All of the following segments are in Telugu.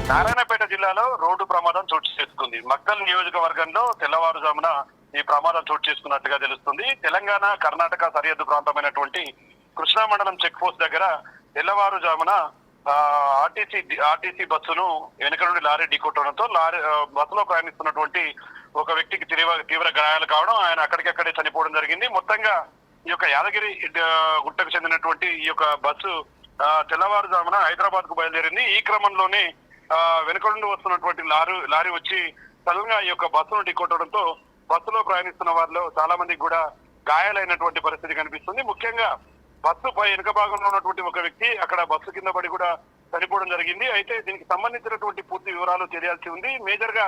నారాయణపేట జిల్లాలో రోడ్డు ప్రమాదం చోటు చేసుకుంది. మక్తల్ నియోజకవర్గంలో తెల్లవారుజామున ఈ ప్రమాదం చోటు చేసుకున్నట్టుగా తెలుస్తుంది. తెలంగాణ కర్ణాటక సరిహద్దు ప్రాంతమైనటువంటి కృష్ణా మండలం చెక్ పోస్ట్ దగ్గర తెల్లవారుజామున ఆర్టీసీ బస్సును వెనుక నుండి లారీ ఢీకొట్టడంతో బస్సులో ప్రయాణిస్తున్నటువంటి ఒక వ్యక్తికి తీవ్ర గాయాలు కావడం, ఆయన అక్కడికక్కడే చనిపోవడం జరిగింది. మొత్తంగా ఈ యొక్క యాదగిరి గుట్టకు చెందినటువంటి ఈ యొక్క బస్సు తెల్లవారుజామున హైదరాబాద్ కు బయలుదేరింది. ఈ క్రమంలోనే వెనుక నుండి వస్తున్నటువంటి లారీ వచ్చి సడన్ గా ఈ యొక్క బస్సును ఢీకొట్టడంతో బస్సులో ప్రయాణిస్తున్న వారిలో చాలా మందికి కూడా గాయాలైనటువంటి పరిస్థితి కనిపిస్తుంది. ముఖ్యంగా బస్సు పై వెనుక భాగంలో ఉన్నటువంటి ఒక వ్యక్తి అక్కడ బస్సు కింద పడి కూడా చనిపోవడం జరిగింది. అయితే దీనికి సంబంధించినటువంటి పూర్తి వివరాలు తెలియాల్సి ఉంది. మేజర్ గా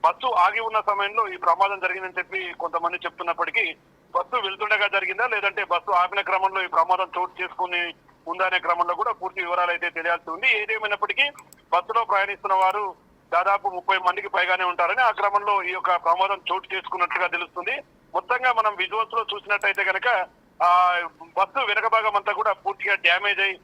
బస్సు ఆగి ఉన్న సమయంలో ఈ ప్రమాదం జరిగిందని చెప్పి కొంతమంది చెప్తున్నప్పటికీ బస్సు వెళ్తుండగా జరిగిందా లేదంటే బస్సు ఆపిన క్రమంలో ఈ ప్రమాదం చోటు చేసుకుని ఉందా అనే క్రమంలో కూడా పూర్తి వివరాలు అయితే తెలియాల్సి ఉంది. ఏదేమైనప్పటికీ బస్సులో ప్రయాణిస్తున్న వారు దాదాపు 30 మందికి పైగానే ఉంటారని, ఆ క్రమంలో ఈ యొక్క ప్రమాదం చోటు చేసుకున్నట్లుగా తెలుస్తుంది. మొత్తంగా మనం విజువల్స్ లో చూసినట్టయితే కనుక బస్సు వెనక భాగం అంతా కూడా పూర్తిగా డ్యామేజ్ అయి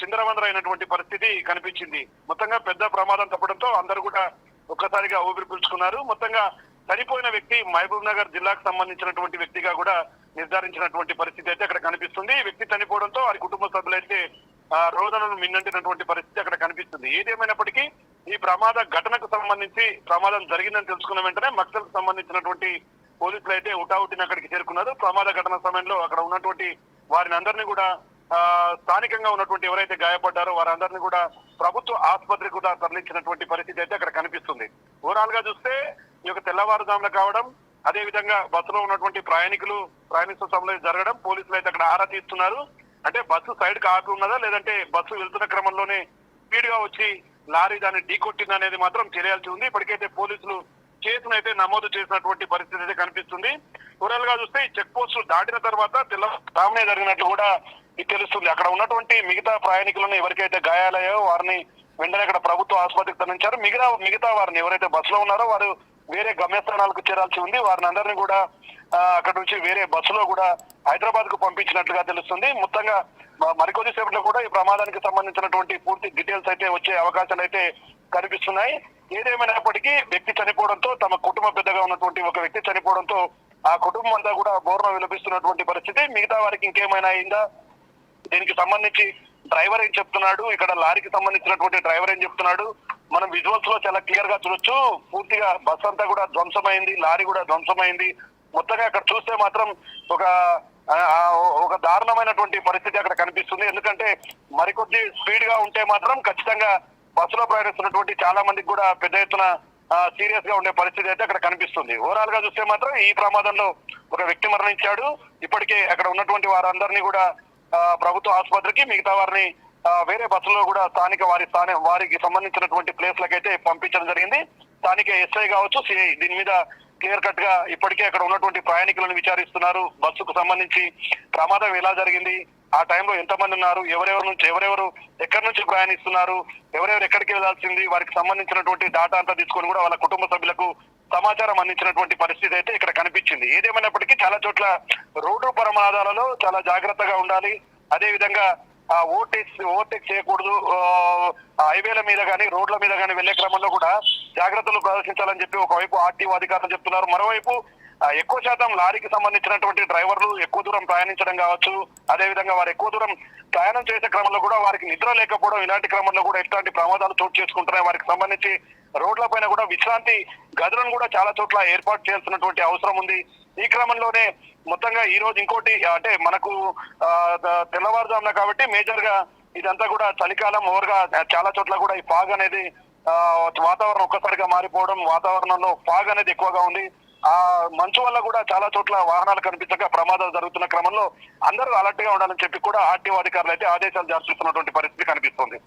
చిందరవందర అయినటువంటి పరిస్థితి కనిపించింది. మొత్తంగా పెద్ద ప్రమాదం తప్పడంతో అందరూ కూడా ఒక్కసారిగా ఊపిరి పీల్చుకున్నారు. మొత్తంగా చనిపోయిన వ్యక్తి మహబూబ్ నగర్ జిల్లాకు సంబంధించినటువంటి వ్యక్తిగా కూడా నిర్ధారించినటువంటి పరిస్థితి అయితే అక్కడ కనిపిస్తుంది. ఈ వ్యక్తి చనిపోవడంతో వారి కుటుంబ సభ్యులైతే రోదనను మిన్నంటినటువంటి పరిస్థితి అక్కడ కనిపిస్తుంది. ఏదేమైనప్పటికీ ఈ ప్రమాద ఘటనకు సంబంధించి ప్రమాదం జరిగిందని తెలుసుకున్న వెంటనే మక్తల్కు సంబంధించినటువంటి పోలీసులు అయితే ఉటావుటిని అక్కడికి చేరుకున్నారు. ప్రమాద ఘటన సమయంలో అక్కడ ఉన్నటువంటి వారిని అందరినీ కూడా స్థానికంగా ఉన్నటువంటి ఎవరైతే గాయపడ్డారో వారందరినీ కూడా ప్రభుత్వ ఆసుపత్రికి కూడా తరలించినటువంటి పరిస్థితి అయితే అక్కడ కనిపిస్తుంది. ఓవరాల్ గా చూస్తే ఈ యొక్క తెల్లవారుజామున కావడం, అదే విధంగా బస్సులో ఉన్నటువంటి ప్రయాణిస్తున్న సమయంలో జరగడం, పోలీసులు అయితే అక్కడ ఆరా తీస్తున్నారు. అంటే బస్సు సైడ్ కి ఆపి ఉన్నదా లేదంటే బస్సు వెళ్తున్న క్రమంలోనే స్పీడ్ గా వచ్చి లారీ దాన్ని ఢీకొట్టింది అనేది మాత్రం తెలియాల్సి ఉంది. ఇప్పటికైతే పోలీసులు కేసును అయితే నమోదు చేసినటువంటి పరిస్థితి అయితే కనిపిస్తుంది. ఓవరాల్ గా చూస్తే ఈ చెక్ పోస్ట్ దాటిన తర్వాత తెల్లవారుజామునే జరిగినట్లు కూడా తెలుస్తుంది. అక్కడ ఉన్నటువంటి మిగతా ప్రయాణికులను ఎవరికైతే గాయాలయ్యో వారిని వెంటనే అక్కడ ప్రభుత్వ ఆసుపత్రికి తరలించారు. మిగతా వారిని ఎవరైతే బస్సులో ఉన్నారో వారు వేరే గమ్యస్థానాలకు చేరాల్సి ఉంది. వారిని అందరినీ కూడా అక్కడ నుంచి వేరే బస్సులో కూడా హైదరాబాద్ కు పంపించినట్లుగా తెలుస్తుంది. మొత్తంగా మరికొద్ది సేపట్లో కూడా ఈ ప్రమాదానికి సంబంధించినటువంటి పూర్తి డీటెయిల్స్ అయితే వచ్చే అవకాశాలు అయితే కనిపిస్తున్నాయి. ఏదేమైనప్పటికీ వ్యక్తి చనిపోవడంతో, తమ కుటుంబ పెద్దగా ఉన్నటువంటి ఒక వ్యక్తి చనిపోవడంతో ఆ కుటుంబం అంతా కూడా బోర్న విలపిస్తున్నటువంటి పరిస్థితి. మిగతా వారికి ఇంకేమైనా అయిందా, దీనికి సంబంధించి డ్రైవర్ ఏం చెప్తున్నాడు, ఇక్కడ లారీకి సంబంధించినటువంటి డ్రైవర్ ఏం చెప్తున్నాడు, మనం విజువల్స్ లో చాలా క్లియర్ గా చూడొచ్చు. పూర్తిగా బస్ అంతా కూడా ధ్వంసమైంది, లారీ కూడా ధ్వంసమైంది. మొత్తంగా అక్కడ చూస్తే మాత్రం ఒక దారుణమైనటువంటి పరిస్థితి అక్కడ కనిపిస్తుంది. ఎందుకంటే మరికొద్ది స్పీడ్ గా ఉంటే మాత్రం ఖచ్చితంగా బస్సులో ప్రయాణిస్తున్నటువంటి చాలా మందికి కూడా పెద్ద ఎత్తున సీరియస్ గా ఉండే పరిస్థితి అయితే అక్కడ కనిపిస్తుంది. ఓవరాల్ గా చూస్తే మాత్రం ఈ ప్రమాదంలో ఒక వ్యక్తి మరణించాడు. ఇప్పటికే అక్కడ ఉన్నటువంటి వారందరినీ కూడా ప్రభుత్వ ఆసుపత్రికి, మిగతా వారిని వేరే బస్సులో కూడా వారికి సంబంధించినటువంటి ప్లేస్లకైతే పంపించడం జరిగింది. స్థానిక ఎస్ఐ కావచ్చు, సిఐ దీని మీద క్లియర్ కట్ గా ఇప్పటికే అక్కడ ఉన్నటువంటి ప్రయాణికులను విచారిస్తున్నారు. బస్సుకు సంబంధించి ప్రమాదం ఎలా జరిగింది, ఆ టైంలో ఎంతమంది ఉన్నారు, ఎవరెవరు ఎక్కడి నుంచి ప్రయాణిస్తున్నారు, ఎవరెవరు ఎక్కడికి వెళ్లాల్సింది, వారికి సంబంధించినటువంటి డాటా అంతా తీసుకొని కూడా వాళ్ళ కుటుంబ సభ్యులకు సమాచారం అందించినటువంటి పరిస్థితి అయితే ఇక్కడ కనిపించింది. ఏదేమైనప్పటికీ చాలా చోట్ల రోడ్డు ప్రమాదాలలో చాలా జాగ్రత్తగా ఉండాలి. అదే విధంగా ఓవర్టేక్ చేయకూడదు. హైవేల మీద కానీ రోడ్ల మీద కానీ వెళ్లే క్రమంలో కూడా జాగ్రత్తలు ప్రదర్శించాలని చెప్పి ఒకవైపు ఆర్టీఓ అధికారులు చెప్తున్నారు. మరోవైపు ఎక్కువ శాతం లారీకి సంబంధించినటువంటి డ్రైవర్లు ఎక్కువ దూరం ప్రయాణించడం కావచ్చు, అదే విధంగా వారు ఎక్కువ దూరం ప్రయాణం చేసే క్రమంలో కూడా వారికి నిద్ర లేకపోవడం, ఇలాంటి క్రమంలో కూడా ఎట్లాంటి ప్రమాదాలు చోటు చేసుకుంటున్నాయి. వారికి సంబంధించి రోడ్ల పైన కూడా విశ్రాంతి గదులను కూడా చాలా చోట్ల ఏర్పాటు చేయాల్సినటువంటి అవసరం ఉంది. ఈ క్రమంలోనే మొత్తంగా ఈ రోజు ఇంకోటి అంటే మనకు తెల్లవారుజామున కాబట్టి మేజర్ గా ఇదంతా కూడా చలికాలం ఓవర్గా చాలా చోట్ల కూడా ఈ ఫాగ్ అనేది వాతావరణం ఒక్కసారిగా మారిపోవడం, వాతావరణంలో ఫాగ్ అనేది ఎక్కువగా ఉంది. ఆ మంచు వల్ల కూడా చాలా చోట్ల వాహనాలు కనిపించక ప్రమాదాలు జరుగుతున్న క్రమంలో అందరూ అలర్ట్ గా ఉండాలని చెప్పి కూడా ఆర్టీఓ అధికారులు అయితే ఆదేశాలు జారీ చేస్తున్నటువంటి పరిస్థితి కనిపిస్తుంది.